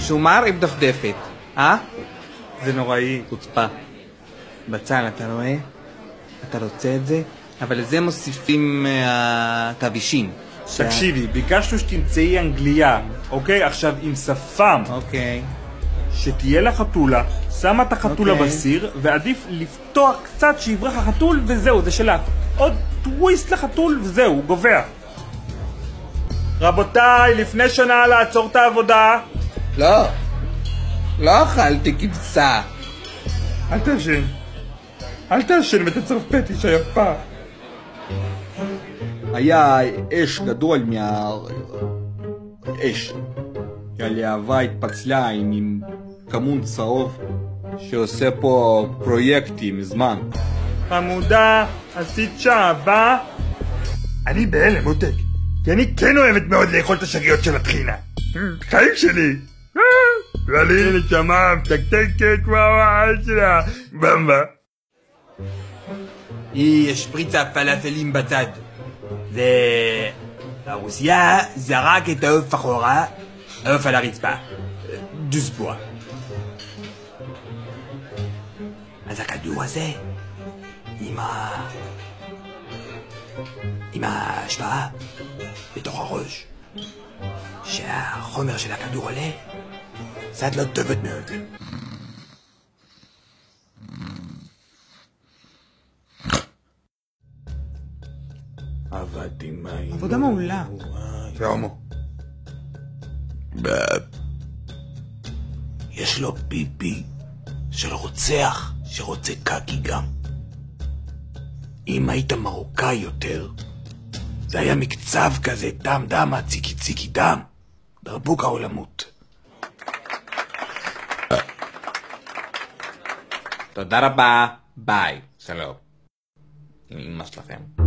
שומר עם דפדפת. זה נוראי. חוצפה. בצל, אתה רואה? אתה רוצה את זה? אבל לזה מוסיפים תבישים. תקשיבי, ביקשנו שתמצאי אנגליה, אוקיי? עכשיו עם שפם. אוקיי. שתהיה לה חתולה, שמה את החתולה בסיר, ועדיף לפתוח קצת שיברח החתול וזהו, זה שלך. עוד טוויסט לחתול וזהו, הוא גובע. רבותיי, לפני שנה לעצור את העבודה. לא אכלתי כבשה. אל תעשן את הצרפטיש היפה. היה אש גדול אש. הלהבה התפצלה עם כמון צהוב שעושה פה פרויקטים מזמן. חמודה, עשית שעבה? אני בהלם, מותק, כי אני כן אוהבת מאוד לאכול את השגיות של הטחינה. חיים שלי. ואני נשמה מתקתקת כמו המעל שלה. במבה. היא השפריצה פלאפלים בצד. והרוסיה זרק את העוף אחורה, העוף על הרצפה. דוסבוע. אז הכדור הזה, עם ההשפעה בתוך הראש, שהחומר של הכדור עולה, זה לא טובת מאוד. עבודה מעולה. והומו. יש לו פיפי של רוצח שרוצה קקי גם. אם היית מרוקאי יותר, זה היה מקצב כזה, דם דם, ציקי ציקי דם. דרבוק העולמות. תודה רבה, ביי, שלום. עם אמא שלכם.